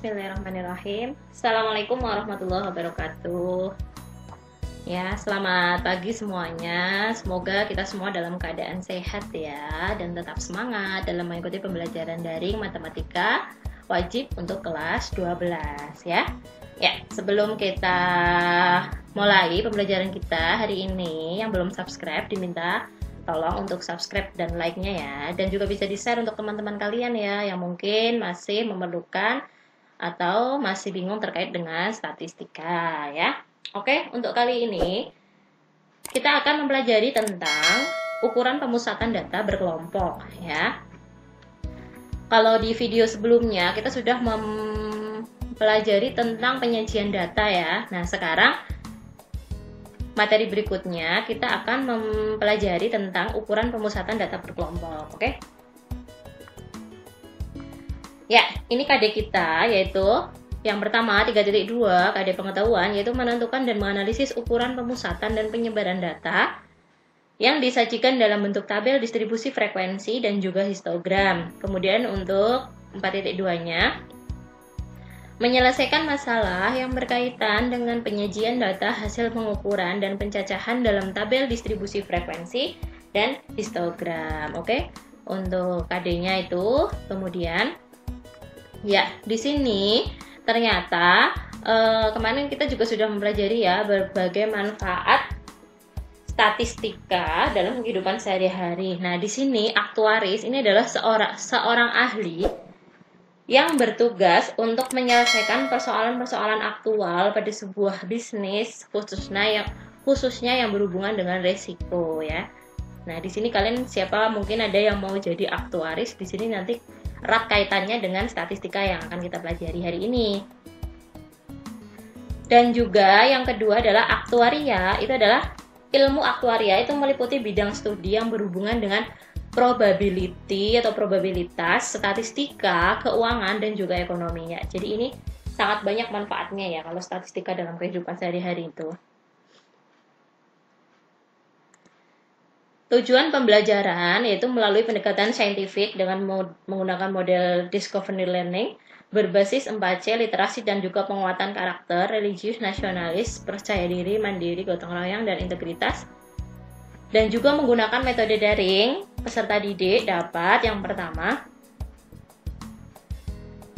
Bismillahirrahmanirrahim. Assalamualaikum warahmatullahi wabarakatuh. Ya, selamat pagi semuanya. Semoga kita semua dalam keadaan sehat ya, dan tetap semangat dalam mengikuti pembelajaran daring matematika wajib untuk kelas 12 ya. Ya, sebelum kita mulai pembelajaran kita hari ini, yang belum subscribe diminta tolong untuk subscribe dan like-nya ya, dan juga bisa di-share untuk teman-teman kalian ya yang mungkin masih memerlukan atau masih bingung terkait dengan statistika ya. Oke, untuk kali ini kita akan mempelajari tentang ukuran pemusatan data berkelompok ya. Kalau di video sebelumnya kita sudah mempelajari tentang penyajian data ya. Nah, sekarang materi berikutnya kita akan mempelajari tentang ukuran pemusatan data berkelompok, oke? Ya, ini KD kita, yaitu yang pertama 3.2 KD pengetahuan, yaitu menentukan dan menganalisis ukuran pemusatan dan penyebaran data yang disajikan dalam bentuk tabel distribusi frekuensi dan juga histogram. Kemudian untuk 4.2-nya, menyelesaikan masalah yang berkaitan dengan penyajian data hasil pengukuran dan pencacahan dalam tabel distribusi frekuensi dan histogram. Oke, untuk KD-nya itu. Kemudian ya, di sini ternyata kemarin kita juga sudah mempelajari ya berbagai manfaat statistika dalam kehidupan sehari-hari. Nah, di sini aktuaris ini adalah seorang ahli yang bertugas untuk menyelesaikan persoalan-persoalan aktual pada sebuah bisnis, khususnya yang berhubungan dengan resiko ya. Nah, di sini kalian siapa mungkin ada yang mau jadi aktuaris, di sini nanti erat kaitannya dengan statistika yang akan kita pelajari hari ini. Dan juga yang kedua adalah aktuaria. Itu adalah ilmu aktuaria, itu meliputi bidang studi yang berhubungan dengan probability atau probabilitas, statistika, keuangan, dan juga ekonominya. Jadi ini sangat banyak manfaatnya ya kalau statistika dalam kehidupan sehari-hari itu. Tujuan pembelajaran yaitu melalui pendekatan saintifik dengan menggunakan model discovery learning berbasis 4C, literasi dan juga penguatan karakter, religius, nasionalis, percaya diri, mandiri, gotong royong, dan integritas. Dan juga menggunakan metode daring, peserta didik dapat yang pertama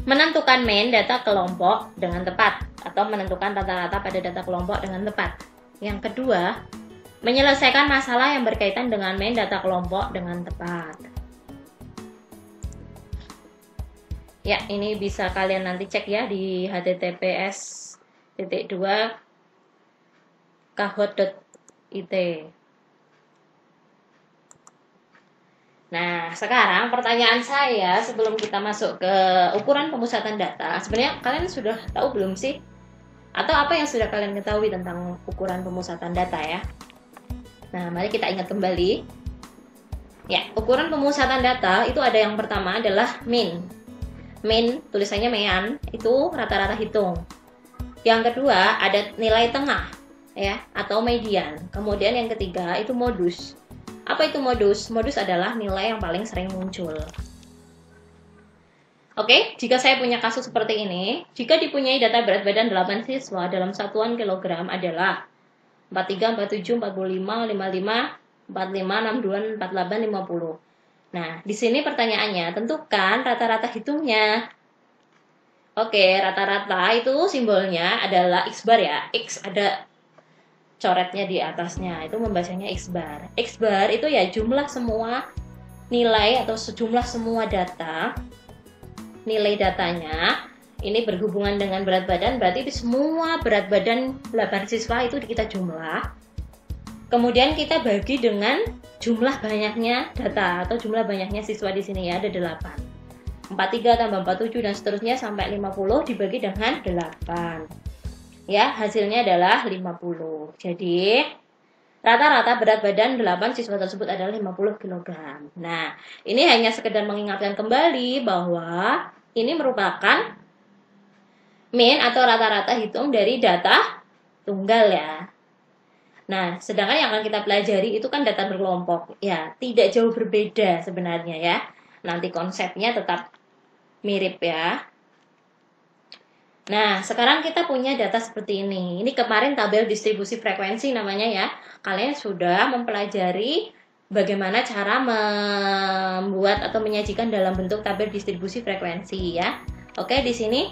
menentukan mean data kelompok dengan tepat atau menentukan rata-rata pada data kelompok dengan tepat. Yang kedua, menyelesaikan masalah yang berkaitan dengan mean data kelompok dengan tepat. Ya, ini bisa kalian nanti cek ya di https://kahot.it. Nah, sekarang pertanyaan saya sebelum kita masuk ke ukuran pemusatan data, sebenarnya kalian sudah tahu belum sih? Atau apa yang sudah kalian ketahui tentang ukuran pemusatan data ya? Nah, mari kita ingat kembali. Ya, ukuran pemusatan data itu ada yang pertama adalah mean. Mean, tulisannya mean, itu rata-rata hitung. Yang kedua ada nilai tengah, ya, atau median. Kemudian yang ketiga itu modus. Apa itu modus? Modus adalah nilai yang paling sering muncul. Oke, jika saya punya kasus seperti ini, jika dipunyai data berat badan 8 siswa dalam satuan kilogram adalah 43, 47, 45, 55, 45, 62, 48, 50. Nah, di sini pertanyaannya, tentukan rata-rata hitungnya. Oke, rata-rata itu simbolnya adalah X bar ya. X ada coretnya di atasnya, itu membacanya X bar. X bar itu ya jumlah semua nilai atau sejumlah semua data. Nilai datanya ini berhubungan dengan berat badan, berarti itu semua berat badan 8 siswa itu kita jumlah. Kemudian kita bagi dengan jumlah banyaknya data atau jumlah banyaknya siswa di sini ya, ada 8. 43 tambah 47 dan seterusnya sampai 50 dibagi dengan 8. Ya, hasilnya adalah 50. Jadi, rata-rata berat badan 8 siswa tersebut adalah 50 kg. Nah, ini hanya sekedar mengingatkan kembali bahwa ini merupakan mean atau rata-rata hitung dari data tunggal ya. Nah, sedangkan yang akan kita pelajari itu kan data berkelompok. Ya, tidak jauh berbeda sebenarnya ya. Nanti konsepnya tetap mirip ya. Nah, sekarang kita punya data seperti ini. Ini kemarin tabel distribusi frekuensi namanya ya. Kalian sudah mempelajari bagaimana cara membuat atau menyajikan dalam bentuk tabel distribusi frekuensi ya. Oke, di sini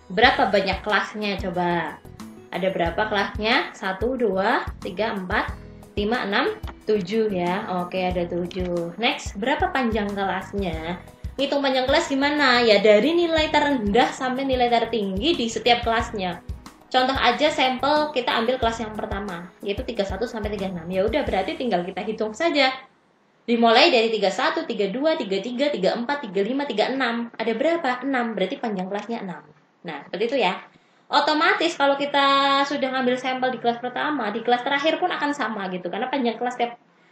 berapa banyak kelasnya coba? Ada berapa kelasnya? 1, 2, 3, 4, 5, 6, 7 ya. Oke, ada 7. Next, berapa panjang kelasnya? Ngitung panjang kelas gimana? Ya dari nilai terendah sampai nilai tertinggi di setiap kelasnya. Contoh aja sampel kita ambil kelas yang pertama, yaitu 31 sampai 36. Ya udah berarti tinggal kita hitung saja. Dimulai dari 31, 32, 33, 34, 35, 36. Ada berapa? 6. Berarti panjang kelasnya 6. Nah, seperti itu ya. Otomatis kalau kita sudah ngambil sampel di kelas pertama, di kelas terakhir pun akan sama gitu. Karena panjang kelas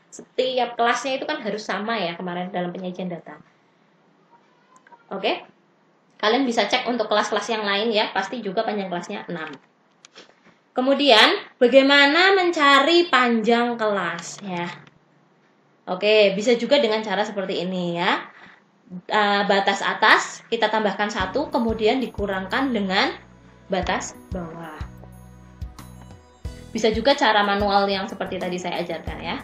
setiap kelasnya itu kan harus sama ya kemarin dalam penyajian data. Oke, kalian bisa cek untuk kelas-kelas yang lain ya, pasti juga panjang kelasnya 6. Kemudian, bagaimana mencari panjang kelas ya? Oke, bisa juga dengan cara seperti ini ya. Batas atas kita tambahkan 1, kemudian dikurangkan dengan batas bawah. Bisa juga cara manual yang seperti tadi saya ajarkan ya.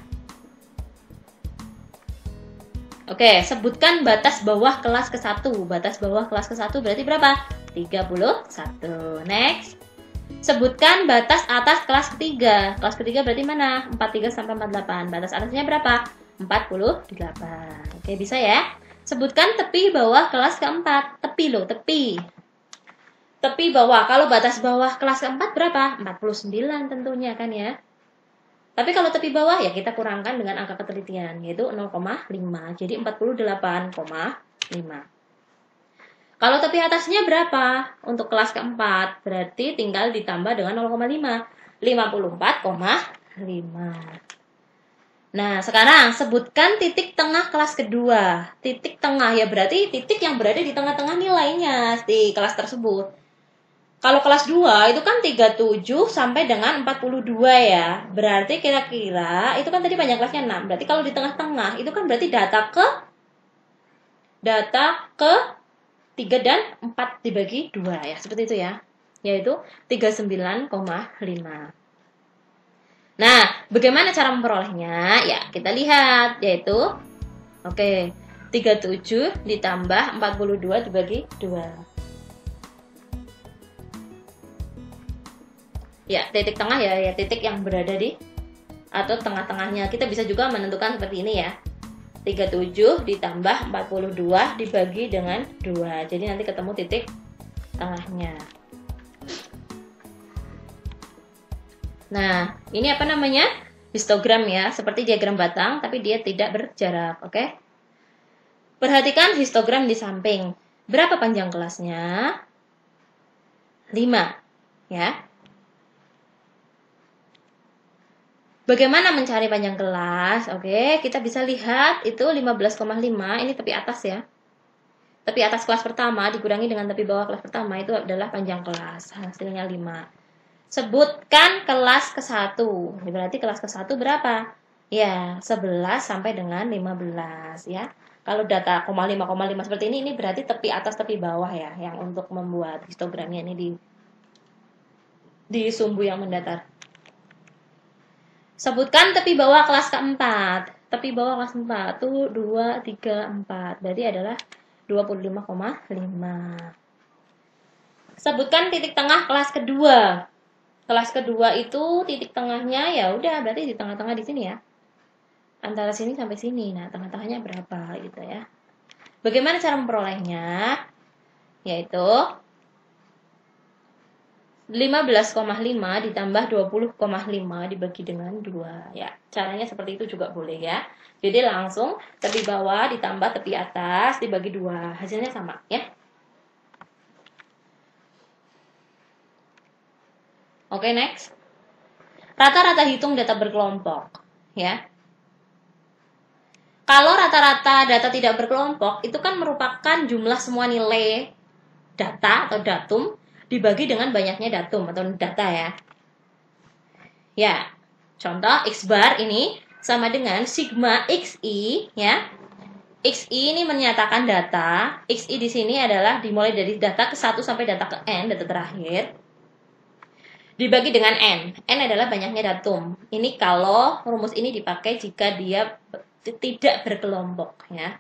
Oke, sebutkan batas bawah kelas ke-1. Batas bawah kelas ke-1 berarti berapa? 31. Next. Sebutkan batas atas kelas ketiga. Kelas ketiga berarti mana? 43 sampai 48. Batas atasnya berapa? 48. Oke, bisa ya? Sebutkan tepi bawah kelas keempat. Tepi loh, tepi. Tepi bawah. Kalau batas bawah kelas keempat berapa? 49 tentunya kan ya. Tapi kalau tepi bawah ya kita kurangkan dengan angka ketelitian, yaitu 0,5. Jadi 48,5. Kalau tepi atasnya berapa? Untuk kelas keempat, berarti tinggal ditambah dengan 0,5. 54,5. Nah, sekarang sebutkan titik tengah kelas kedua. Titik tengah ya berarti titik yang berada di tengah-tengah nilainya di kelas tersebut. Kalau kelas 2 itu kan 37 sampai dengan 42 ya. Berarti kira-kira itu kan tadi panjang kelasnya 6. Berarti kalau di tengah-tengah itu kan berarti data ke 3 dan 4 dibagi 2 ya. Seperti itu ya. Yaitu 39,5. Nah, bagaimana cara memperolehnya? Ya, kita lihat yaitu 37 ditambah 42 dibagi 2. Ya, titik tengah ya titik yang berada di atau tengah-tengahnya. Kita bisa juga menentukan seperti ini ya. 37 ditambah 42 dibagi dengan 2. Jadi nanti ketemu titik tengahnya. Nah, ini apa namanya? Histogram ya, seperti diagram batang tapi dia tidak berjarak, oke? Perhatikan histogram di samping. Berapa panjang kelasnya? 5, ya. Bagaimana mencari panjang kelas? Oke, kita bisa lihat itu 15,5, ini tepi atas ya. Tepi atas kelas pertama dikurangi dengan tepi bawah kelas pertama itu adalah panjang kelas. Hasilnya 5. Sebutkan kelas ke-1. Berarti kelas ke-1 berapa? Ya, 11 sampai dengan 15 ya. Kalau data 0,5 seperti ini berarti tepi atas tepi bawah ya, yang untuk membuat histogramnya ini di sumbu yang mendatar. Sebutkan tepi bawah kelas keempat. Tepi bawah kelas 4 tuh 2, 3, 4. Berarti adalah 25,5. Sebutkan titik tengah kelas kedua. Kelas kedua itu titik tengahnya ya udah berarti di tengah-tengah di sini ya. Antara sini sampai sini. Nah, tengah-tengahnya berapa gitu ya. Bagaimana cara memperolehnya? Yaitu 15,5 ditambah 20,5 dibagi dengan 2 ya. Caranya seperti itu juga boleh ya. Jadi langsung tepi bawah ditambah tepi atas dibagi 2. Hasilnya sama ya. Oke, next. Rata-rata hitung data berkelompok ya. Kalau rata-rata data tidak berkelompok itu kan merupakan jumlah semua nilai data atau datum dibagi dengan banyaknya datum atau data ya. Ya, contoh X bar ini sama dengan sigma XI ya. XI ini menyatakan data. XI di sini adalah dimulai dari data ke 1 sampai data ke N, data terakhir. Dibagi dengan N. N adalah banyaknya datum. Ini kalau rumus ini dipakai jika dia tidak berkelompok, ya.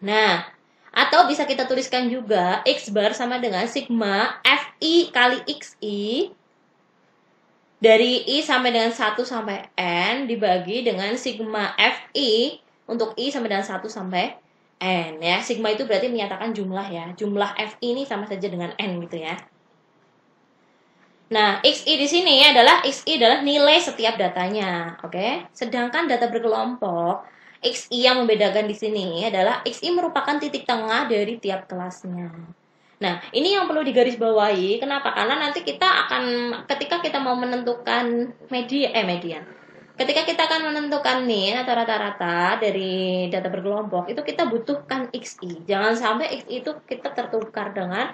Nah, atau bisa kita tuliskan juga X bar sama dengan sigma FI kali XI dari I sampai dengan 1 sampai N dibagi dengan sigma FI untuk I sampai dengan 1 sampai N, ya. Sigma itu berarti menyatakan jumlah, ya. Jumlah FI ini sama saja dengan N gitu, ya. Nah, XI di sini adalah nilai setiap datanya, oke? Sedangkan data berkelompok, XI yang membedakan di sini adalah XI merupakan titik tengah dari tiap kelasnya. Nah, ini yang perlu digarisbawahi. Kenapa? Karena nanti kita akan, ketika kita mau menentukan median. Ketika kita akan menentukan mean atau rata-rata dari data berkelompok, itu kita butuhkan XI. Jangan sampai XI itu kita tertukar dengan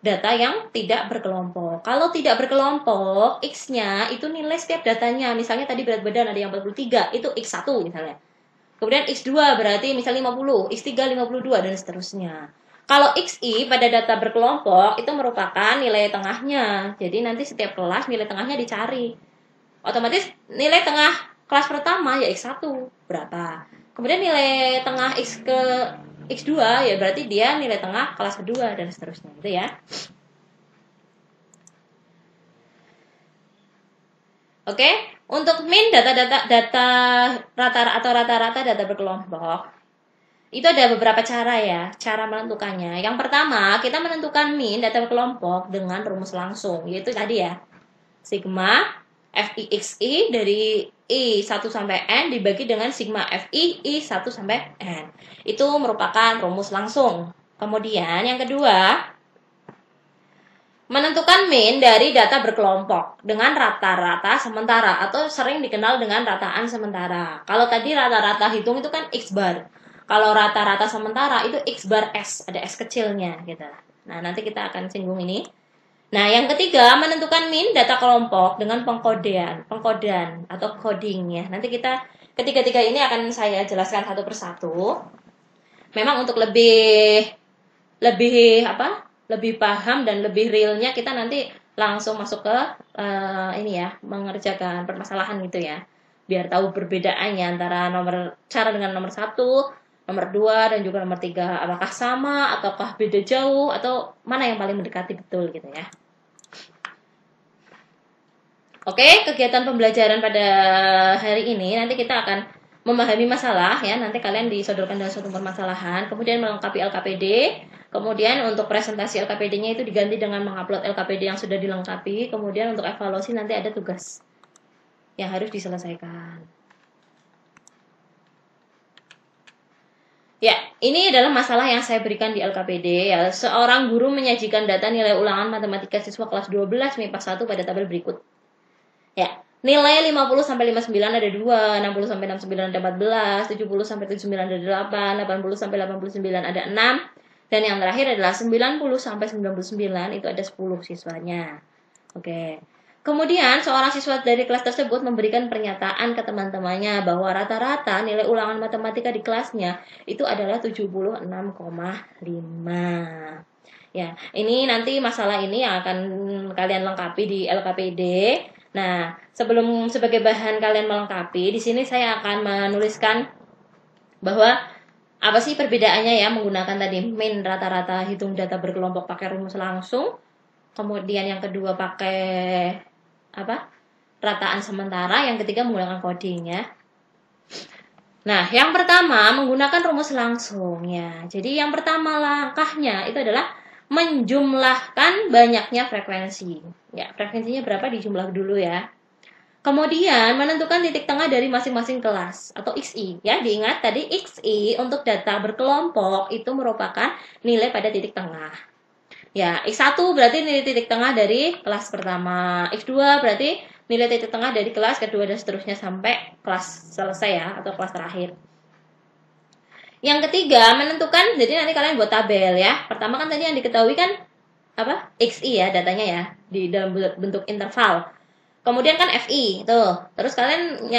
data yang tidak berkelompok. Kalau tidak berkelompok, X-nya itu nilai setiap datanya. Misalnya tadi berat badan ada yang 43, itu X1 misalnya. Kemudian X2 berarti misalnya 50, X3 52, dan seterusnya. Kalau XI pada data berkelompok itu merupakan nilai tengahnya. Jadi nanti setiap kelas nilai tengahnya dicari. Otomatis nilai tengah kelas pertama ya X1 berapa. Kemudian nilai tengah X2 ya berarti dia nilai tengah kelas kedua dan seterusnya gitu, ya. Oke, untuk min data rata-rata data berkelompok itu ada beberapa cara, ya, cara menentukannya. Yang pertama, kita menentukan min data berkelompok dengan rumus langsung, yaitu tadi, ya, sigma FIXI dari I 1 sampai N dibagi dengan sigma FI I 1 sampai N. Itu merupakan rumus langsung. Kemudian yang kedua, menentukan min dari data berkelompok dengan rata-rata sementara atau sering dikenal dengan rataan sementara. Kalau tadi rata-rata hitung itu kan X bar. Kalau rata-rata sementara itu X bar S, ada S kecilnya gitu. Nah, nanti kita akan singgung ini. Nah, yang ketiga, menentukan min data kelompok dengan pengkodean atau coding, ya. Nanti kita ketiga-tiga ini akan saya jelaskan satu persatu. Memang untuk lebih paham dan lebih realnya kita nanti langsung masuk ke ini, ya, mengerjakan permasalahan gitu, ya. Biar tahu perbedaannya antara cara dengan nomor 1, nomor 2, dan juga nomor 3. Apakah sama ataukah beda jauh atau mana yang paling mendekati betul gitu, ya. Oke, kegiatan pembelajaran pada hari ini nanti kita akan memahami masalah, ya. Nanti kalian disodorkan dengan suatu permasalahan, kemudian melengkapi LKPD. Kemudian untuk presentasi LKPD-nya itu diganti dengan mengupload LKPD yang sudah dilengkapi. Kemudian untuk evaluasi nanti ada tugas yang harus diselesaikan. Ya, ini adalah masalah yang saya berikan di LKPD, ya. Seorang guru menyajikan data nilai ulangan matematika siswa kelas 12 MIPA 1 pada tabel berikut. Ya, nilai 50 sampai 59 ada 2, 60 sampai 69 ada 14, 70 sampai 79 ada 8, 80 sampai 89 ada 6, dan yang terakhir adalah 90 sampai 99 itu ada 10 siswanya. Oke. Kemudian seorang siswa dari kelas tersebut memberikan pernyataan ke teman-temannya bahwa rata-rata nilai ulangan matematika di kelasnya itu adalah 76,5. Ya, ini nanti masalah ini yang akan kalian lengkapi di LKPD. Nah, sebagai bahan kalian melengkapi, di sini saya akan menuliskan bahwa apa sih perbedaannya, ya, menggunakan tadi min rata-rata hitung data berkelompok pakai rumus langsung. Kemudian yang kedua pakai rataan sementara, yang ketiga menggunakan coding, ya. Nah, yang pertama menggunakan rumus langsung, ya. Jadi yang pertama langkahnya itu adalah menjumlahkan banyaknya frekuensi. Ya, frekuensinya berapa dijumlah dulu, ya. Kemudian menentukan titik tengah dari masing-masing kelas atau XI, ya. Diingat tadi XI untuk data berkelompok itu merupakan nilai pada titik tengah. Ya, X1 berarti nilai titik tengah dari kelas pertama, X2 berarti nilai titik tengah dari kelas kedua dan seterusnya sampai kelas selesai, ya, atau kelas terakhir. Yang ketiga, menentukan, jadi nanti kalian buat tabel, ya. Pertama kan tadi yang diketahui kan XI, ya, datanya, ya, di dalam bentuk interval. Kemudian kan FI, tuh. Terus kalian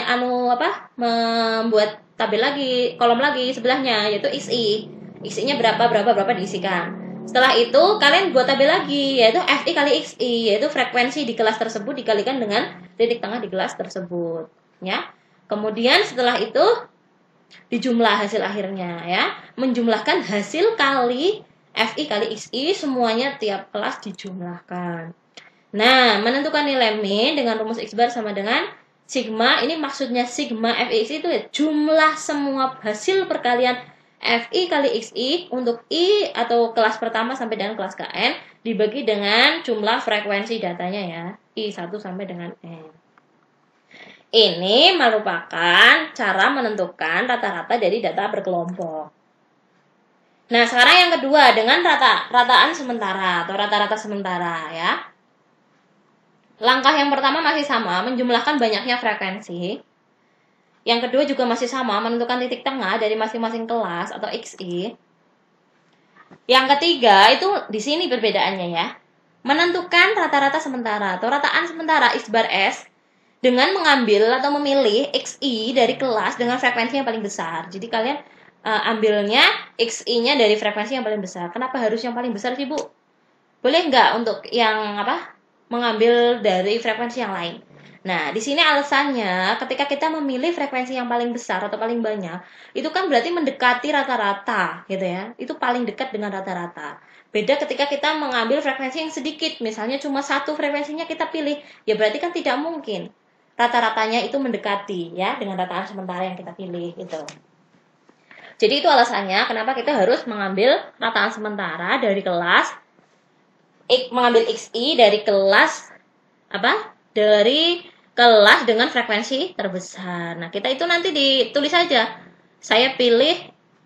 membuat tabel lagi, kolom lagi sebelahnya, yaitu XI. XI-nya berapa diisikan. Setelah itu kalian buat tabel lagi, yaitu FI kali XI, yaitu frekuensi di kelas tersebut dikalikan dengan titik tengah di kelas tersebut, ya. Kemudian setelah itu dijumlah hasil akhirnya, ya. Menjumlahkan hasil kali FI kali XI, semuanya tiap kelas dijumlahkan. Nah, menentukan nilai min dengan rumus X bar sama dengan sigma. Ini maksudnya sigma FI itu ya, jumlah semua hasil perkalian FI kali XI untuk I atau kelas pertama sampai dengan kelas KN dibagi dengan jumlah frekuensi datanya ya, I1 sampai dengan N. Ini merupakan cara menentukan rata-rata dari data berkelompok. Nah, sekarang yang kedua dengan rataan sementara atau rata-rata sementara ya. Langkah yang pertama masih sama, menjumlahkan banyaknya frekuensi. Yang kedua juga masih sama, menentukan titik tengah dari masing-masing kelas atau XI. Yang ketiga itu di sini perbedaannya ya. Menentukan rata-rata sementara atau rataan sementara X bar S dengan mengambil atau memilih XI dari kelas dengan frekuensi yang paling besar. Jadi kalian ambilnya XI-nya dari frekuensi yang paling besar. Kenapa harus yang paling besar sih, Bu? Boleh nggak untuk yang mengambil dari frekuensi yang lain? Nah, di sini alasannya ketika kita memilih frekuensi yang paling besar atau paling banyak, itu kan berarti mendekati rata-rata, gitu ya. Itu paling dekat dengan rata-rata. Beda ketika kita mengambil frekuensi yang sedikit, misalnya cuma satu frekuensinya kita pilih, ya berarti kan tidak mungkin rata-ratanya itu mendekati ya dengan rataan sementara yang kita pilih gitu. Jadi itu alasannya kenapa kita harus mengambil rataan sementara dari kelas mengambil XI dari kelas dari kelas dengan frekuensi terbesar. Nah, kita itu nanti ditulis saja. Saya pilih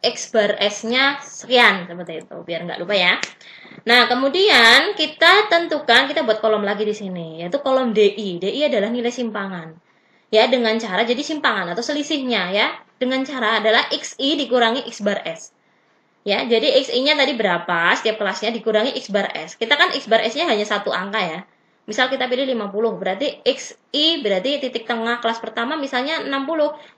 X bar S-nya sekian, seperti itu, biar nggak lupa ya. Nah, kemudian kita tentukan, kita buat kolom lagi di sini, yaitu kolom DI. DI adalah nilai simpangan. Ya, dengan cara, jadi simpangan atau selisihnya ya, dengan cara adalah XI dikurangi X bar S. Ya, jadi XI-nya tadi berapa, setiap kelasnya dikurangi X bar S. Kita kan X bar S-nya hanya satu angka ya. Misal kita pilih 50, berarti XI berarti titik tengah kelas pertama misalnya 60,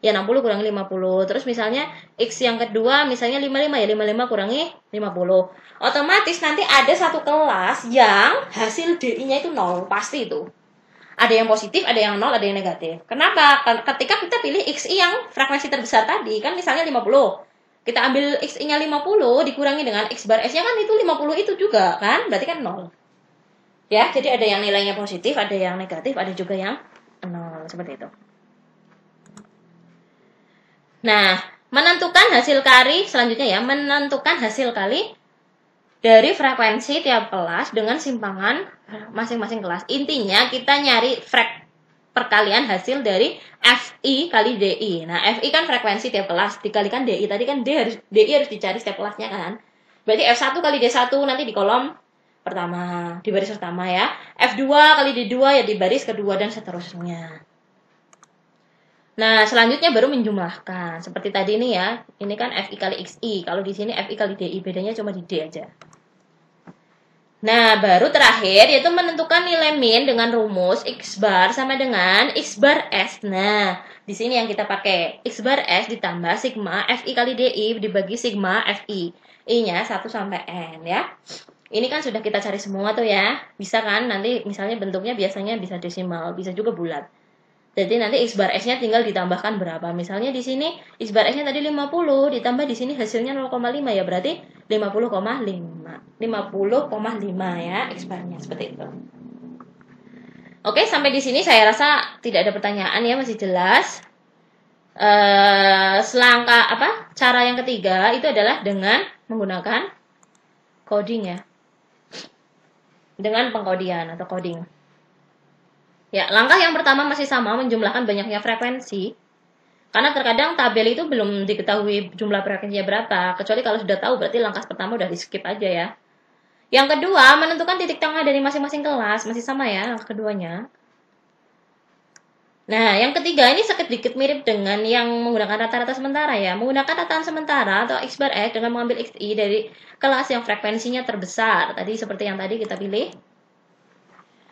ya 60 kurangi 50. Terus misalnya X yang kedua misalnya 55, ya 55 kurangi 50. Otomatis nanti ada satu kelas yang hasil DI-nya itu 0, pasti itu. Ada yang positif, ada yang 0, ada yang negatif. Kenapa? Ketika kita pilih XI yang frekuensi terbesar tadi, kan misalnya 50. Kita ambil XI-nya 50 dikurangi dengan X bar S-nya kan itu 50 itu juga, kan? Berarti kan 0. Ya, jadi ada yang nilainya positif, ada yang negatif, ada juga yang 0, seperti itu. Nah, menentukan hasil kali selanjutnya ya, menentukan hasil kali dari frekuensi tiap kelas dengan simpangan masing-masing kelas. Intinya kita nyari perkalian hasil dari FI kali DI. Nah, FI kan frekuensi tiap kelas dikalikan DI. Tadi kan DI harus dicari setiap kelasnya kan. Berarti F1 kali D1 nanti di kolom pertama, di baris pertama ya. F2 kali D2 ya di baris kedua dan seterusnya. Nah, selanjutnya baru menjumlahkan. Seperti tadi ini ya. Ini kan FI kali XI. Kalau di sini FI kali DI, bedanya cuma di D aja. Nah, baru terakhir yaitu menentukan nilai min dengan rumus X bar sama dengan X bar S. Nah, di sini yang kita pakai X bar S ditambah sigma FI kali DI dibagi sigma FI. I-nya 1 sampai N ya. Ini kan sudah kita cari semua tuh ya. Bisa kan nanti misalnya bentuknya biasanya bisa desimal, bisa juga bulat. Jadi nanti X bar S-nya tinggal ditambahkan berapa. Misalnya di sini X bar S-nya tadi 50, ditambah di sini hasilnya 0,5 ya, berarti 50,5. 50,5 ya X bar-nya seperti itu. Oke, sampai di sini saya rasa tidak ada pertanyaan ya, masih jelas. Selangkah cara yang ketiga itu adalah dengan menggunakan coding ya. Dengan pengkodian atau coding. Ya, langkah yang pertama masih sama, menjumlahkan banyaknya frekuensi. Karena terkadang tabel itu belum diketahui jumlah frekuensinya berapa. Kecuali kalau sudah tahu, berarti langkah pertama udah di skip aja ya. Yang kedua, menentukan titik tengah dari masing-masing kelas. Masih sama ya, langkah keduanya. Nah, yang ketiga ini sedikit mirip dengan yang menggunakan rata-rata sementara ya. Menggunakan rataan sementara atau X bar S dengan mengambil XI dari kelas yang frekuensinya terbesar. Tadi seperti yang tadi kita pilih.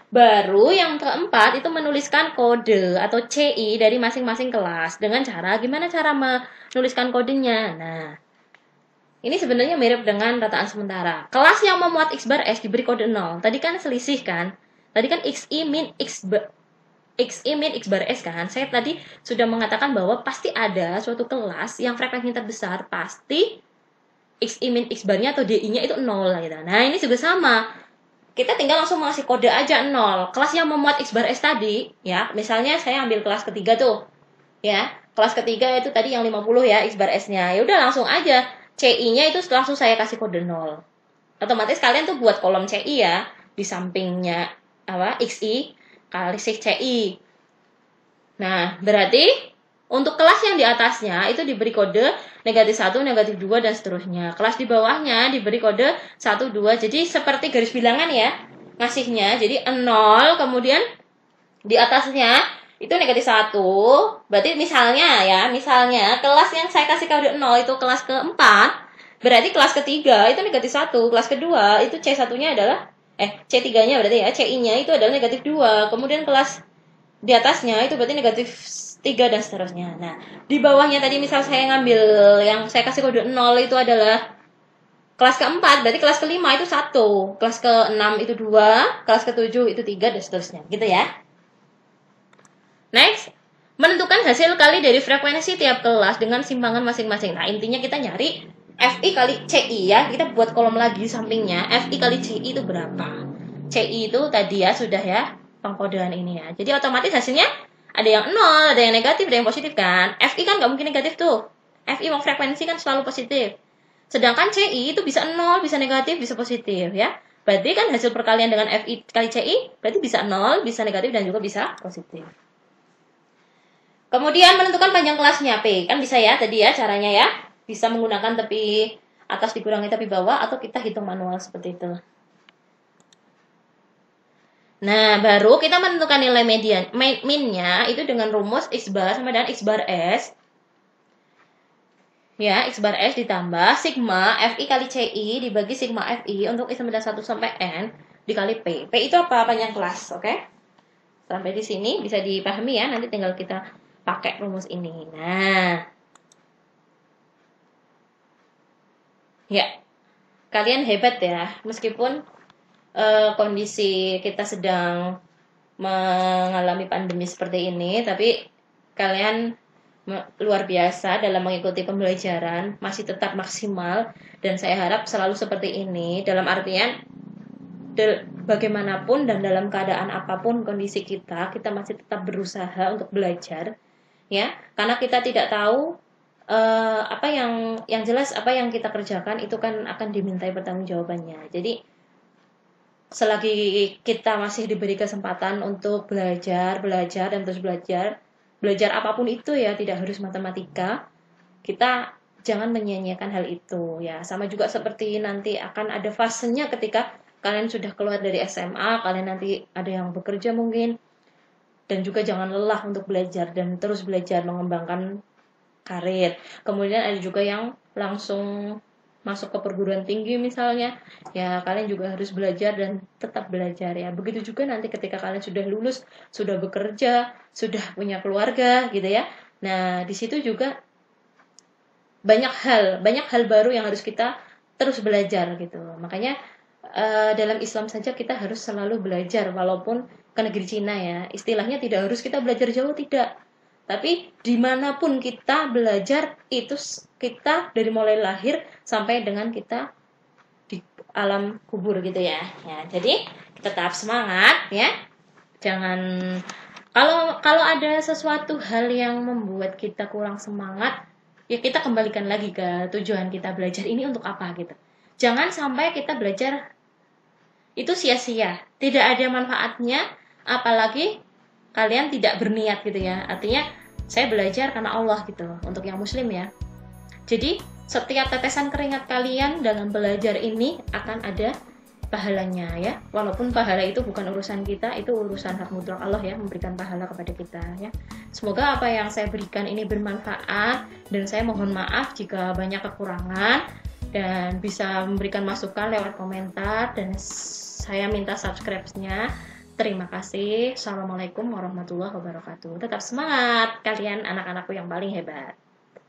Baru yang keempat itu menuliskan kode atau CI dari masing-masing kelas dengan cara gimana cara menuliskan kodenya. Nah, ini sebenarnya mirip dengan rataan sementara. Kelas yang memuat X bar S diberi kode 0. Tadi kan selisih kan? Tadi kan XI min X bar S kan? Saya tadi sudah mengatakan bahwa pasti ada suatu kelas yang frekuensinya terbesar, pasti XI min X barnya atau DI-nya itu 0 gitu. Nah, ini juga sama. Kita tinggal langsung ngasih kode aja 0. Kelas yang memuat X bar S tadi, ya, misalnya saya ambil kelas ketiga tuh. Ya, kelas ketiga itu tadi yang 50 ya X bar S-nya. Ya udah langsung aja CI-nya itu langsung saya kasih kode 0. Otomatis kalian tuh buat kolom CI ya, di sampingnya apa? XI kali CI. Nah, berarti untuk kelas yang di atasnya itu diberi kode -1, -2 dan seterusnya. Kelas di bawahnya diberi kode 1, 2. Jadi seperti garis bilangan ya ngasihnya. Jadi 0 kemudian di atasnya itu -1. Berarti misalnya kelas yang saya kasih kode 0 itu kelas keempat, berarti kelas ketiga itu -1, kelas kedua itu C1-nya adalah C3-nya berarti ya, CI-nya itu adalah -2. Kemudian kelas di atasnya itu berarti -3 dan seterusnya. Nah, di bawahnya tadi misal saya ngambil yang saya kasih kode 0 itu adalah kelas keempat, berarti kelas kelima itu 1, kelas keenam itu 2, kelas ketujuh itu 3 dan seterusnya. Gitu ya. Next, menentukan hasil kali dari frekuensi tiap kelas dengan simpangan masing-masing. Nah, intinya kita nyari FI kali CI ya. Kita buat kolom lagi sampingnya. FI kali CI itu berapa? CI itu tadi ya sudah ya pengkodean ini ya. Jadi otomatis hasilnya ada yang 0, ada yang negatif, ada yang positif kan. FI kan nggak mungkin negatif tuh. FI mau frekuensi kan selalu positif. Sedangkan CI itu bisa 0, bisa negatif, bisa positif ya. Berarti kan hasil perkalian dengan FI kali CI berarti bisa 0, bisa negatif dan juga bisa positif. Kemudian menentukan panjang kelasnya P. Kan bisa ya tadi ya caranya ya. Bisa menggunakan tepi atas dikurangi tepi bawah atau kita hitung manual seperti itu. Nah, baru kita menentukan nilai median min-nya itu dengan rumus X bar sama dengan X bar S. Ya, X bar S ditambah sigma FI kali CI dibagi sigma FI untuk I sama dengan 1 sampai N dikali P. P itu apa? Panjang kelas, oke? Sampai di sini bisa dipahami ya, nanti tinggal kita pakai rumus ini. Nah, ya, kalian hebat ya, meskipun kondisi kita sedang mengalami pandemi seperti ini, tapi kalian luar biasa dalam mengikuti pembelajaran, masih tetap maksimal, dan saya harap selalu seperti ini, dalam artian bagaimanapun dan dalam keadaan apapun kondisi kita masih tetap berusaha untuk belajar, ya, karena kita tidak tahu apa yang jelas apa yang kita kerjakan itu kan akan dimintai pertanggungjawabannya. Jadi selagi kita masih diberi kesempatan untuk belajar dan terus belajar apapun itu ya, tidak harus matematika, kita jangan menyia-nyiakan hal itu ya. Sama juga seperti nanti akan ada fasenya ketika kalian sudah keluar dari SMA, kalian nanti ada yang bekerja mungkin, dan juga jangan lelah untuk belajar dan terus belajar mengembangkan karir. Kemudian ada juga yang langsung masuk ke perguruan tinggi misalnya, ya kalian juga harus belajar dan tetap belajar ya. Begitu juga nanti ketika kalian sudah lulus, sudah bekerja, sudah punya keluarga gitu ya. Nah, di situ juga banyak hal baru yang harus kita terus belajar gitu. Makanya dalam Islam saja kita harus selalu belajar, walaupun ke negeri Cina ya. Istilahnya tidak harus kita belajar jauh, tidak. Tapi dimanapun kita belajar, itu kita dari mulai lahir sampai dengan kita di alam kubur gitu ya. Jadi tetap semangat ya. Jangan kalau ada sesuatu hal yang membuat kita kurang semangat, ya kita kembalikan lagi ke tujuan kita belajar ini untuk apa gitu. Jangan sampai kita belajar itu sia-sia, tidak ada manfaatnya, apalagi kalian tidak berniat gitu ya. Artinya saya belajar karena Allah gitu, untuk yang muslim ya. Jadi setiap tetesan keringat kalian dalam belajar ini akan ada pahalanya ya. Walaupun pahala itu bukan urusan kita, itu urusan hak mutlak Allah ya, memberikan pahala kepada kita ya. Semoga apa yang saya berikan ini bermanfaat, dan saya mohon maaf jika banyak kekurangan, dan bisa memberikan masukan lewat komentar, dan saya minta subscribe-nya Terima kasih. Assalamualaikum warahmatullahi wabarakatuh. Tetap semangat kalian anak-anakku yang paling hebat.